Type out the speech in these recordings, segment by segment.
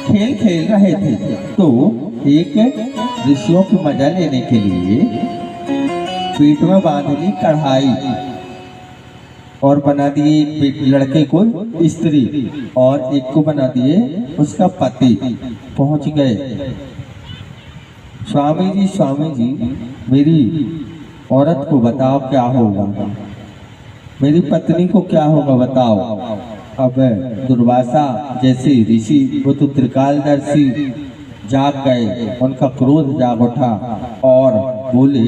खेल खेल रहे थे तो एक ऋषियों की मजा लेने के लिए पेट में बांध ली कढ़ाई और बना दिए एक लड़के को स्त्री और एक को बना दिए उसका पति। पहुंच गए, स्वामी जी मेरी औरत को बताओ क्या होगा, मेरी पत्नी को क्या होगा बताओ। अब दुर्वासा जैसे ऋषि वो तो त्रिकालदर्शी जाग गए, उनका क्रोध जाग उठा और बोले,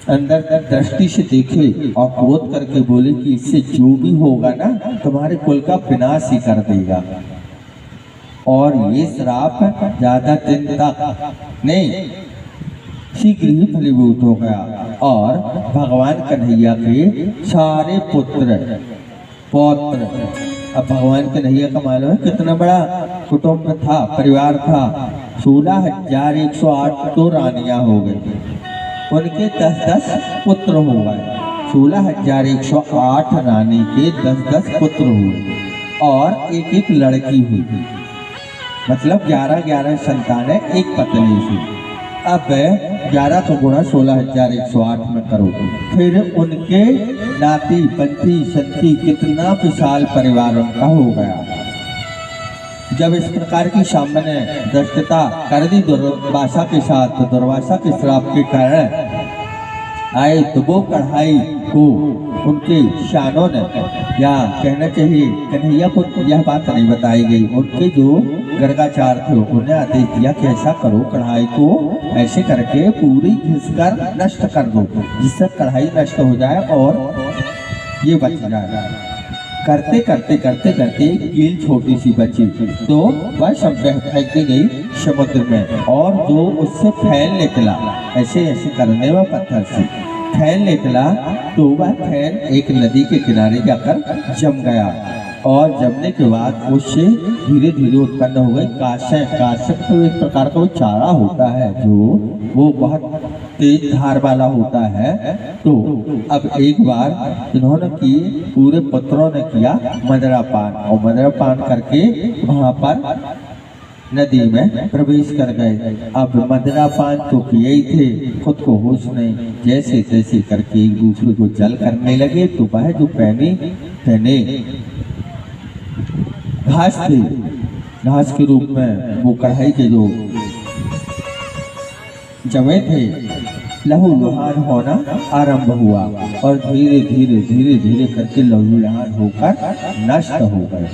अंदर दृष्टि से देखे और क्रोध करके बोले कि इससे जो भी होगा ना तुम्हारे कुल का विनाश ही कर देगा और ये श्राप ज्यादा दिन तक नहीं शीघ्र ही फलीभूत हो गया। और भगवान कन्हैया के सारे पुत्र पौत्र, अब भगवान कन्हैया का मालूम है कितना बड़ा कुटुंब था, परिवार था। 16,108 तो रानियां हो गई, उनके 10-10 पुत्र हो गए। 16,108 रानी के 10-10 पुत्र हुए और एक लड़की हुई, मतलब 11-11 संतान है एक पत्नी से। अब 11 को गुणा 16,108 में करो, फिर उनके नाती पंथी संती कितना विशाल परिवार उनका हो गया। जब इस प्रकार की सामान्य दृष्टता कर दी दुर्वासा के साथ, तो दुर्वासा के श्राप के कारण आए तो वो कढ़ाई को उनके शानों ने, या कहना चाहिए कन्हैया को यह बात नहीं बताई गई, उनके जो गर्गाचार थे उन्हें आदेश दिया कि ऐसा करो, कढ़ाई को ऐसे करके पूरी घिसकर नष्ट कर दो जिससे कढ़ाई नष्ट हो जाए और ये बच जाए। करते करते करते करते कील छोटी सी बची तो वह सब फेंक दी गई समुद्र में, और जो उससे फैल निकला ऐसे ऐसे करने में पत्थर से फैल निकला तो वह फैल एक नदी के किनारे जाकर जम गया और जमने के बाद उससे धीरे धीरे उत्पन्न हो गई काशय। काशय तो एक प्रकार का वो चारा होता है जो वो बहुत तेज धार वाला होता है। तो अब एक बार इन्होंने की, पूरे पुत्रों ने किया मदरापान, और मदरापान करके वहां पर नदी में प्रवेश कर गए। अब मदरापान तो किए ही थे, खुद को होश नहीं, जैसे तैसे करके एक दूसरे को जल करने लगे। तो वह जो पहने घास थे, घास के रूप में वो कढ़ाई के जो जमे थे, लहू लुहान होना आरंभ हुआ और धीरे धीरे धीरे धीरे करके लहू लुहान होकर नष्ट हो गए।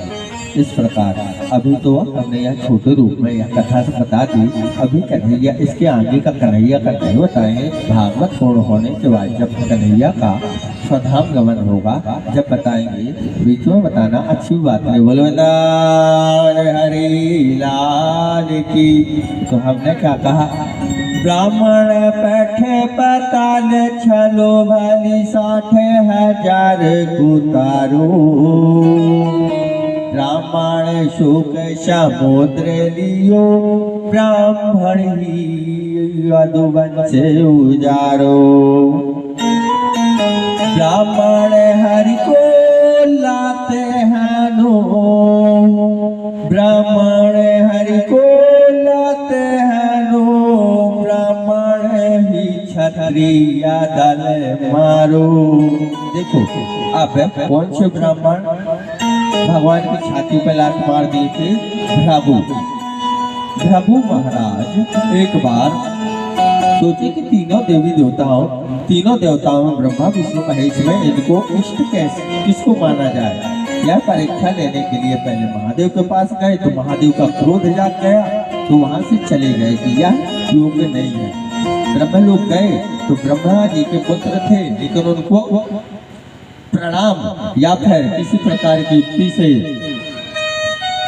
इस प्रकार अभी तो हमने यह छोटे रूप में यह कथा से बता दी। अभी कन्हैया, इसके आगे का कन्हैया का नहीं बताएंगे। भागवत पूर्ण होने के बाद जब कन्हैया का स्वधाम गमन होगा जब बताएंगे, बीच में बताना अच्छी बात नहीं। बोलो हरि लाल की। तो हमने क्या कहा, ब्राह्मण बैठे पताल छलो भली 60,000 कुतारो, ब्राह्मण सुख समुद्र लियो, ब्राह्मण ही यदुवंश उजारो। ब्राह्मण हरि को लाते हैं नो, ब्राह्मण हरि को लाते हैं नो, ब्राह्मण ही क्षत्रिय दल मारो। देखो अब कौन से ब्राह्मण भगवान की छाती पर लात मार दी थी? भृगु महाराज एक बार सोचे कि तीनों देवताओं में ब्रह्मा विष्णु महेश में इनको इष्ट किसको माना जाए। यह परीक्षा लेने के लिए पहले महादेव के पास गए तो महादेव का क्रोध जाग गया, तो वहां से चले गए कि यह योग्य नहीं है। ब्रह्मलोक गए तो ब्रह्मा जी के पुत्र थे, लेकिन उनको प्रणाम या फिर किसी प्रकार की युक्ति से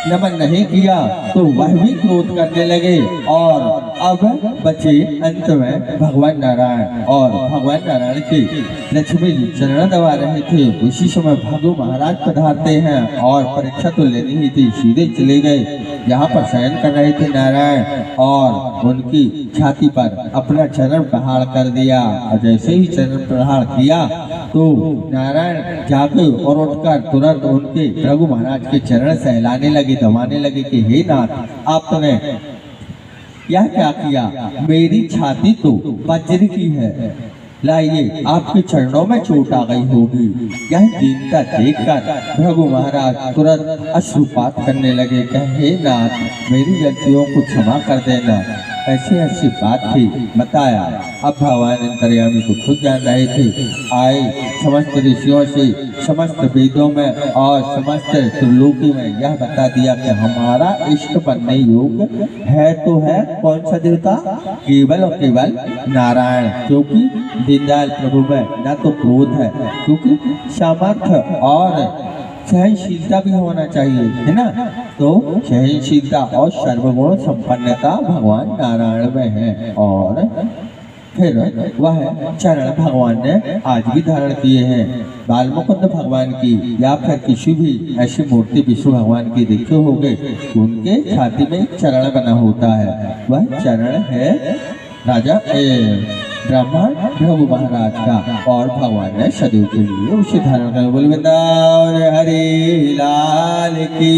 नमन नहीं किया तो वह भी क्रोध करने लगे। और अब बचे अंत में भगवान नारायण, और भगवान नारायण के लक्ष्मी जी चरण दबा रहे थे। उसी समय भृगु महाराज पधारते हैं और परीक्षा तो लेनी ही थी, सीधे चले गए जहाँ पर शयन कर रहे थे नारायण, और उनकी छाती पर अपना चरण प्रहार कर दिया। और जैसे ही चरण प्रहार किया तो नारायण जाके और उठकर तुरंत उनके रघु महाराज के चरण सहलाने लगे, दबाने लगे कि हे नाथ, आपने यह क्या किया? मेरी छाती तो वज्र की है, लाइए आपके चरणों में चोट आ गई होगी। यह दीनता देखकर रघु महाराज तुरंत अश्रुपात करने लगे, कहे हे नाथ, मेरी गलतियों को क्षमा कर देना। ऐसी ऐसी बात थी, बताया। अब भगवान अंतर्यामी को खुद जान रहे थे। आए समस्त ऋषियों से, समस्त वेदों में और समस्त त्रिलोकी में यह बता दिया कि हमारा इष्ट बनने योग्य है तो है कौन सा देवता? केवल और केवल नारायण, क्योंकि दीनदयाल प्रभु में न तो क्रोध है, क्योंकि सामर्थ्य और सहनशीलता भी होना चाहिए, है ना। तो सहनशीलता और सर्वगुण संपन्नता भगवान नारायण में है। और फिर वह चरण भगवान ने आज भी धारण किए हैं। बालमुकुंद भगवान की या फिर किसी भी ऐसी मूर्ति विष्णु भगवान की देखे होंगे, उनके छाती में एक चरण बना होता है। वह चरण है राजा ब्राह्मण रघु महाराज का, और भगवान ने सदैव के लिए उसे धारण कर बोल वृंदावन हरि लाल की।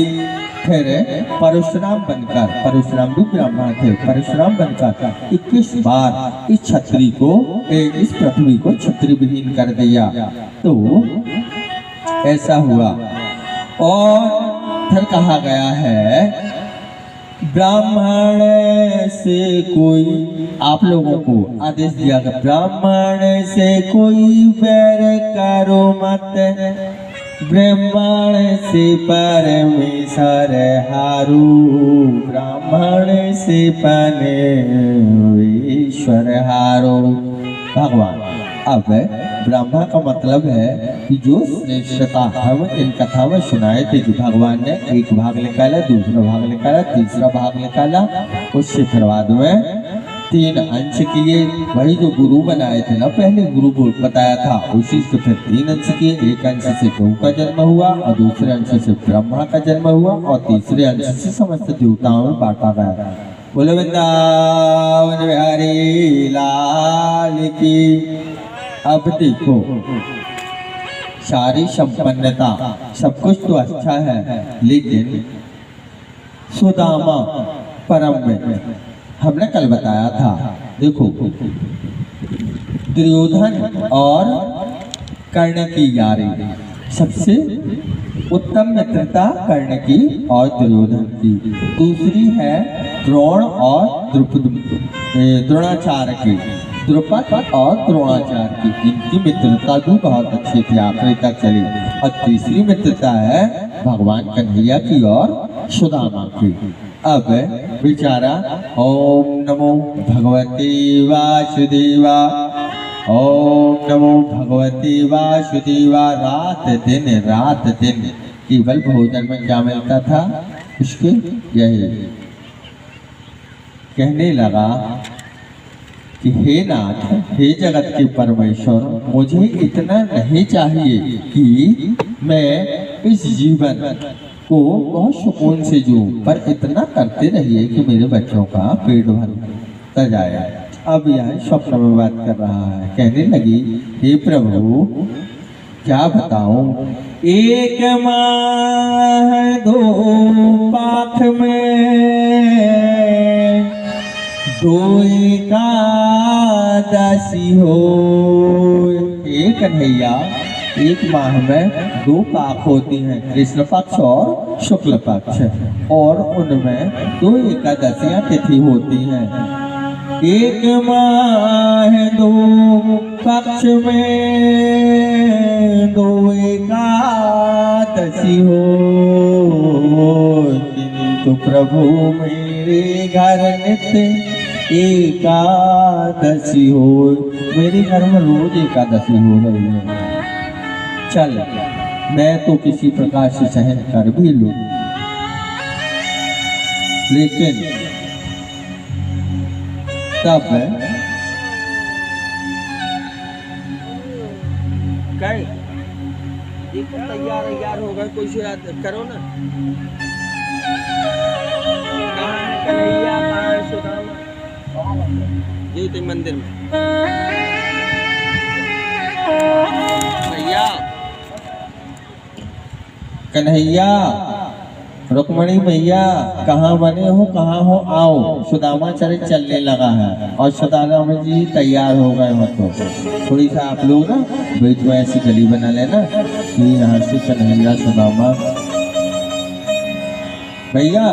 फिर परशुराम बनकर, परशुराम भी ब्राह्मण थे, परशुराम बनकर 21 बार इस छत्री को, इस पृथ्वी को छत्री विहीन कर दिया। तो ऐसा हुआ। और फिर कहा गया है ब्राह्मण से कोई, आप लोगों को आदेश दिया गया, ब्राह्मण से कोई बैर करो मत, ब्राह्मण से परमेश्वर हारू, ब्राह्मण से परमेश्वर हारो। भगवान अब ब्राह्मण का मतलब है कि जो श्रेष्ठता हम इन कथा में सुनाए थे, कि भगवान ने एक भाग निकाला, दूसरा भाग निकाला, तीसरा भाग निकाला, उससे फिर बाद में 3 अंश किए। वही जो गुरु बनाए थे ना, पहले गुरु को बताया था, उसी से फिर 3 अंश किए। एक अंश से गौ का जन्म हुआ, और दूसरे अंश से ब्रह्मा का जन्म हुआ, और तीसरे अंश से समस्त देवताओं में बांटा गया। बोले वृंदावन बिहारी लाल की। अब देखो, सारी संपन्नता सब कुछ तो अच्छा है, लेकिन सुदामा परम में हमने कल बताया था। देखो, दुर्योधन और कर्ण की यारी, सबसे उत्तम मित्रता कर्ण की और दुर्योधन की। दूसरी है द्रोण और द्रोणाचार्य की, द्रुपद और द्रोणाचार्य की। इनकी मित्रता भी बहुत अच्छी थी, आखिरी तक चली। और तीसरी मित्रता है भगवान कन्हैया की और सुदामा की। अब बेचारा ओम नमो भगवते वासुदेवा, ओम नमो भगवते वासुदेवा। रात दिन केवल भोजन में क्या मिलता था उसके, यही कहने लगा कि हे नाथ, हे जगत के परमेश्वर, मुझे इतना नहीं चाहिए कि मैं इस जीवन को बहुत सुकून से जीऊं, पर इतना करते रहिए कि मेरे बच्चों का पेट भर जाए। अब यह स्वप्न में बात कर रहा है। कहने लगी, हे प्रभु क्या बताऊं, एक माह 2 पाख में 2 एकादशी हो। एक कन्हैया, एक माह में 2 पाक होती हैं, कृष्ण पक्ष और शुक्ल पक्ष, और उनमें 2 एकादशियां तिथि होती हैं। एक माह 2 पक्ष में 2 एकादशी हो, किंतु प्रभु मेरे घर नित्य एकादशी हो। मेरे घर में रोज एकादशी हो रही है। चल, मैं तो किसी प्रकार से सहन कर भी लूं, लेकिन तब देखो तैयार हो गए, कोई से करो ना। कन्हैया सुदामा मंदिर में कन्हैया, रुक्मणी मैया, कहाँ बने हो, कहाँ हो, आओ। सुदामा चरित चलने लगा है और सुदामा जी तैयार हो गए हो। तो थोड़ी सा आप लोग ना बीच में ऐसी गली बना लेना कि यहाँ से कन्हैया सुदामा। भैया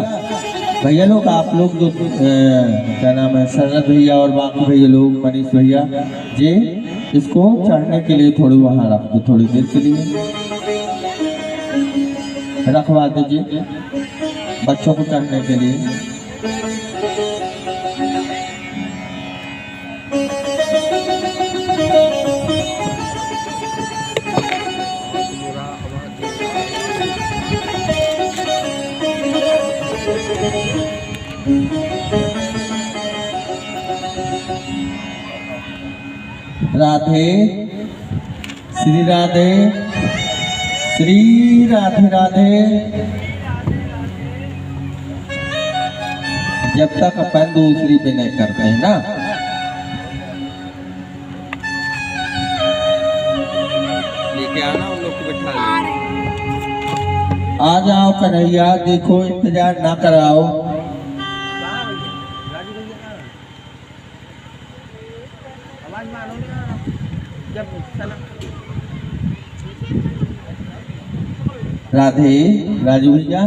भैया लोग, आप लोग जो क्या नाम है, शरद भैया और बाकी भैया लोग, मनीष भैया जी, इसको चढ़ने के लिए थोड़ी वहाँ रख दो, थोड़ी देर के लिए रखवा दीजिए बच्चों को चढ़ने के लिए। राधे श्री राधे, श्री राधे राधे। जब तक अपन दूसरी पे नहीं करते हैं ना, लेके आना उन लोग को बिठा। आ जाओ कन्हैया, देखो इंतजार ना कराओ। राधे, राजू भैया।